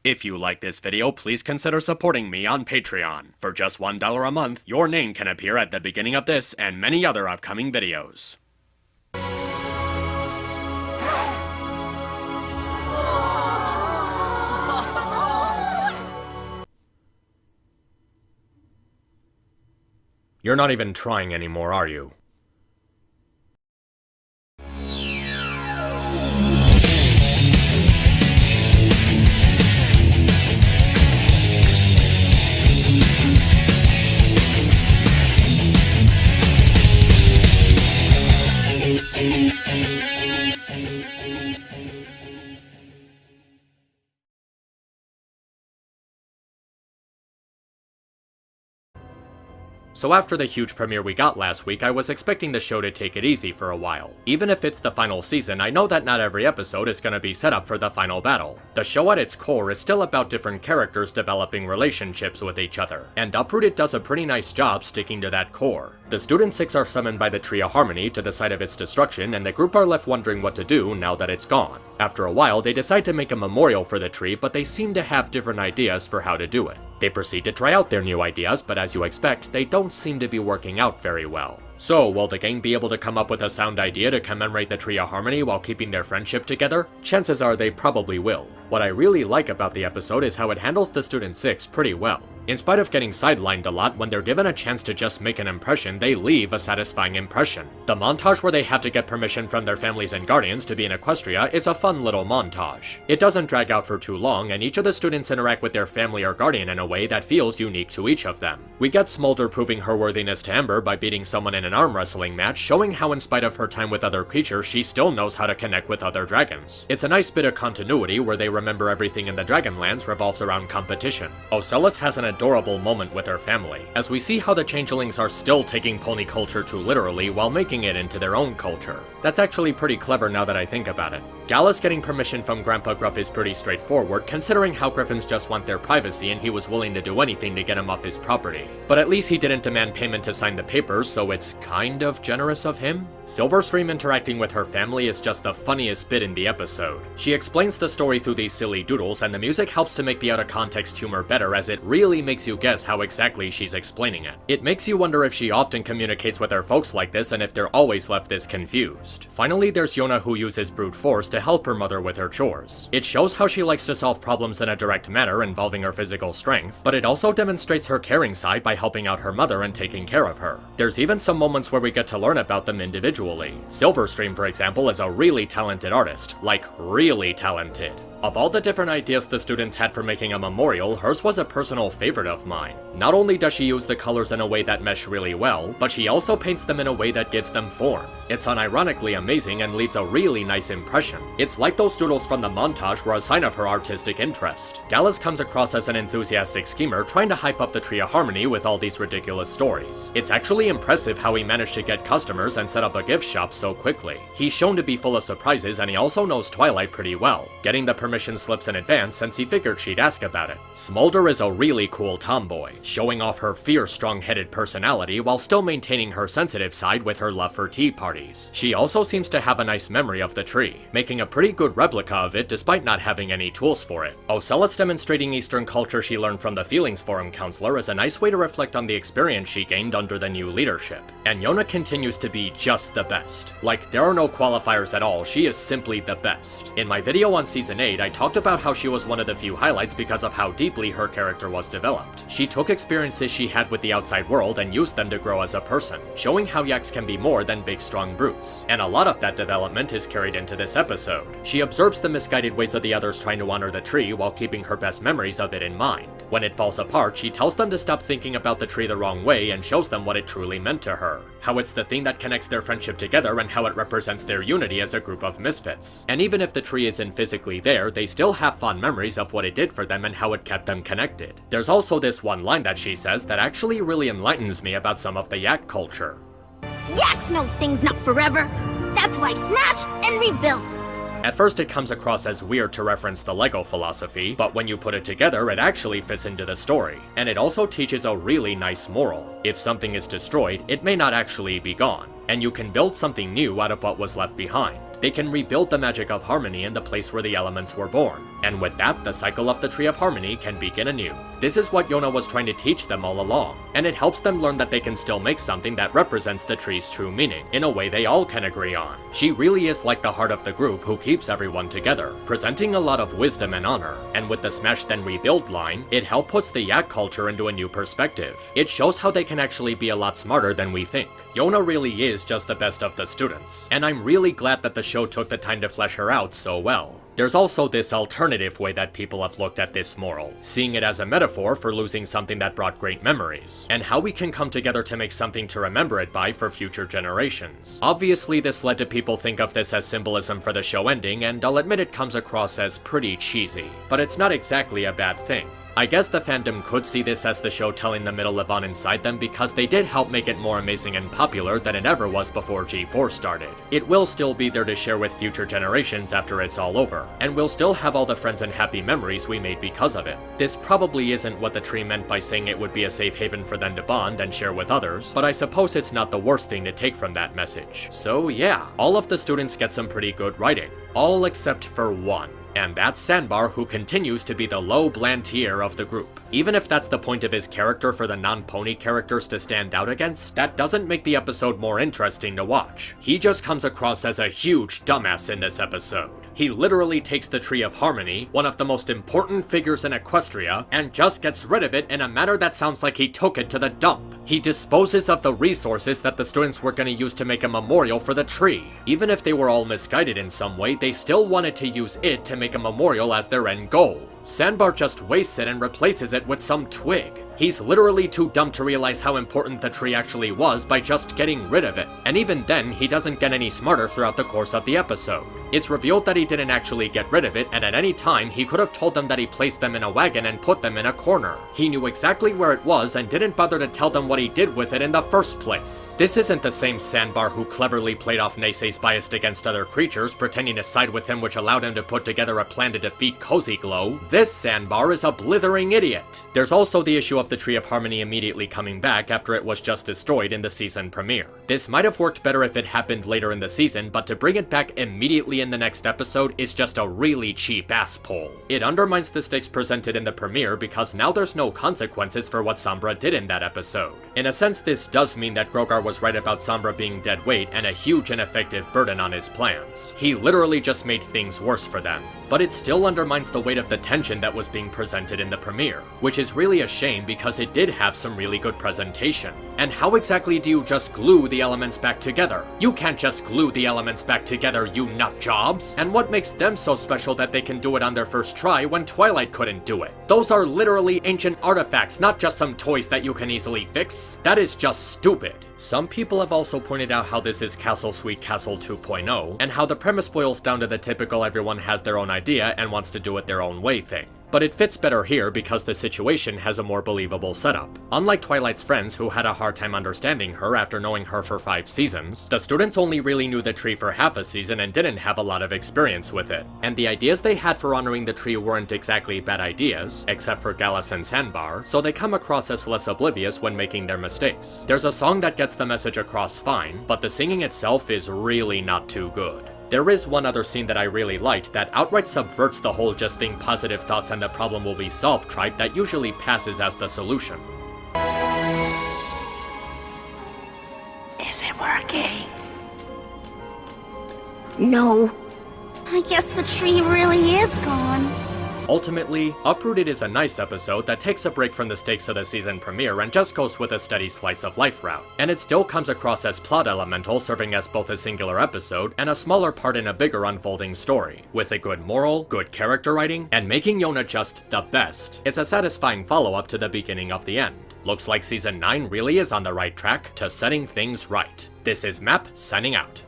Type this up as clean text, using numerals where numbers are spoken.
If you like this video, please consider supporting me on Patreon. For just $1 a month, your name can appear at the beginning of this and many other upcoming videos. You're not even trying anymore, are you? So after the huge premiere we got last week, I was expecting the show to take it easy for a while. Even if it's the final season, I know that not every episode is gonna be set up for the final battle. The show at its core is still about different characters developing relationships with each other, and Uprooted does a pretty nice job sticking to that core. The Student 6 are summoned by the Tree of Harmony to the site of its destruction, and the group are left wondering what to do now that it's gone. After a while, they decide to make a memorial for the tree, but they seem to have different ideas for how to do it. They proceed to try out their new ideas, but as you expect, they don't seem to be working out very well. So, will the gang be able to come up with a sound idea to commemorate the Tree of Harmony while keeping their friendship together? Chances are they probably will. What I really like about the episode is how it handles the Student 6 pretty well. In spite of getting sidelined a lot, when they're given a chance to just make an impression, they leave a satisfying impression. The montage where they have to get permission from their families and guardians to be in Equestria is a fun little montage. It doesn't drag out for too long, and each of the students interact with their family or guardian in a way that feels unique to each of them. We get Smolder proving her worthiness to Ember by beating someone in an arm wrestling match, showing how in spite of her time with other creatures, she still knows how to connect with other dragons. It's a nice bit of continuity where they remember everything in the Dragonlands revolves around competition. Ocellus has an adorable moment with her family, as we see how the changelings are still taking pony culture too literally while making it into their own culture. That's actually pretty clever now that I think about it. Gallus getting permission from Grandpa Gruff is pretty straightforward, considering how Griffins just want their privacy and he was willing to do anything to get him off his property. But at least he didn't demand payment to sign the papers, so it's kind of generous of him. Silverstream interacting with her family is just the funniest bit in the episode. She explains the story through these silly doodles, and the music helps to make the out-of-context humor better as it really makes you guess how exactly she's explaining it. It makes you wonder if she often communicates with her folks like this and if they're always left this confused. Finally, there's Yona, who uses brute force to help her mother with her chores. It shows how she likes to solve problems in a direct manner involving her physical strength, but it also demonstrates her caring side by helping out her mother and taking care of her. There's even some moments where we get to learn about them individually. Silverstream, for example, is a really talented artist. Like, really talented. Of all the different ideas the students had for making a memorial, hers was a personal favorite of mine. Not only does she use the colors in a way that mesh really well, but she also paints them in a way that gives them form. It's unironically amazing and leaves a really nice impression. It's like those doodles from the montage were a sign of her artistic interest. Gallus comes across as an enthusiastic schemer trying to hype up the Tree of Harmony with all these ridiculous stories. It's actually impressive how he managed to get customers and set up a gift shop so quickly. He's shown to be full of surprises, and he also knows Twilight pretty well, getting the permission slips in advance since he figured she'd ask about it. Smolder is a really cool tomboy, showing off her fierce, strong-headed personality while still maintaining her sensitive side with her love for tea parties. She also seems to have a nice memory of the tree, making a pretty good replica of it despite not having any tools for it. Ocellus demonstrating Eastern culture she learned from the Feelings Forum counselor is a nice way to reflect on the experience she gained under the new leadership. And Yona continues to be just the best. Like, there are no qualifiers at all, she is simply the best. In my video on Season 8, I talked about how she was one of the few highlights because of how deeply her character was developed. She took experiences she had with the outside world and used them to grow as a person, showing how yaks can be more than big strong brutes. And a lot of that development is carried into this episode. She observes the misguided ways of the others trying to honor the tree while keeping her best memories of it in mind. When it falls apart, she tells them to stop thinking about the tree the wrong way and shows them what it truly meant to her. How it's the thing that connects their friendship together and how it represents their unity as a group of misfits. And even if the tree isn't physically there, they still have fond memories of what it did for them and how it kept them connected. There's also this one line that she says that actually really enlightens me about some of the yak culture. Yaks know things not forever. That's why smash and rebuild. At first it comes across as weird to reference the Lego philosophy, but when you put it together it actually fits into the story. And it also teaches a really nice moral. If something is destroyed, it may not actually be gone, and you can build something new out of what was left behind. They can rebuild the magic of harmony in the place where the elements were born. And with that, the cycle of the Tree of Harmony can begin anew. This is what Yona was trying to teach them all along, and it helps them learn that they can still make something that represents the tree's true meaning, in a way they all can agree on. She really is like the heart of the group who keeps everyone together, presenting a lot of wisdom and honor, and with the Smash Then Rebuild line, it helps puts the yak culture into a new perspective. It shows how they can actually be a lot smarter than we think. Yona really is just the best of the students, and I'm really glad that the show took the time to flesh her out so well. There's also this alternative way that people have looked at this moral, seeing it as a metaphor for losing something that brought great memories, and how we can come together to make something to remember it by for future generations. Obviously, this led to people think of this as symbolism for the show ending, and I'll admit it comes across as pretty cheesy, but it's not exactly a bad thing. I guess the fandom could see this as the show telling them it'll live on inside them because they did help make it more amazing and popular than it ever was before G4 started. It will still be there to share with future generations after it's all over, and we'll still have all the friends and happy memories we made because of it. This probably isn't what the tree meant by saying it would be a safe haven for them to bond and share with others, but I suppose it's not the worst thing to take from that message. So yeah, all of the students get some pretty good writing, all except for one. And that's Sandbar, who continues to be the low, bland tier of the group. Even if that's the point of his character for the non-pony characters to stand out against, that doesn't make the episode more interesting to watch. He just comes across as a huge dumbass in this episode. He literally takes the Tree of Harmony, one of the most important figures in Equestria, and just gets rid of it in a manner that sounds like he took it to the dump. He disposes of the resources that the students were going to use to make a memorial for the tree. Even if they were all misguided in some way, they still wanted to use it to make a memorial as their end goal. Sandbar just wastes it and replaces it with some twig. He's literally too dumb to realize how important the tree actually was by just getting rid of it. And even then, he doesn't get any smarter throughout the course of the episode. It's revealed that he didn't actually get rid of it, and at any time, he could have told them that he placed them in a wagon and put them in a corner. He knew exactly where it was and didn't bother to tell them what he did with it in the first place. This isn't the same Sandbar who cleverly played off Neise's bias against other creatures, pretending to side with him, which allowed him to put together a plan to defeat Cozy Glow. This Sandbar is a blithering idiot. There's also the issue of the Tree of Harmony immediately coming back after it was just destroyed in the season premiere. This might have worked better if it happened later in the season, but to bring it back immediately in the next episode is just a really cheap ass pull. It undermines the stakes presented in the premiere because now there's no consequences for what Sombra did in that episode. In a sense, this does mean that Grogar was right about Sombra being dead weight and a huge and effective burden on his plans. He literally just made things worse for them. But it still undermines the weight of the tension that was being presented in the premiere, which is really a shame because it did have some really good presentation. And how exactly do you just glue the elements back together? You can't just glue the elements back together, you nut jobs! And what makes them so special that they can do it on their first try when Twilight couldn't do it? Those are literally ancient artifacts, not just some toys that you can easily fix. That is just stupid. Some people have also pointed out how this is Castle Sweet Castle 2.0, and how the premise boils down to the typical everyone has their own idea and wants to do it their own way thing. But it fits better here because the situation has a more believable setup. Unlike Twilight's friends who had a hard time understanding her after knowing her for 5 seasons, the students only really knew the tree for half a season and didn't have a lot of experience with it. And the ideas they had for honoring the tree weren't exactly bad ideas, except for Gallus and Sandbar, so they come across as less oblivious when making their mistakes. There's a song that gets the message across fine, but the singing itself is really not too good. There is one other scene that I really liked that outright subverts the whole just think positive thoughts and the problem will be solved tripe that usually passes as the solution. Is it working? No. I guess the tree really is gone. Ultimately, Uprooted is a nice episode that takes a break from the stakes of the season premiere and just goes with a steady slice of life route. And it still comes across as plot elemental, serving as both a singular episode and a smaller part in a bigger unfolding story. With a good moral, good character writing, and making Yona just the best, it's a satisfying follow-up to the beginning of the end. Looks like Season 9 really is on the right track to setting things right. This is Map, signing out.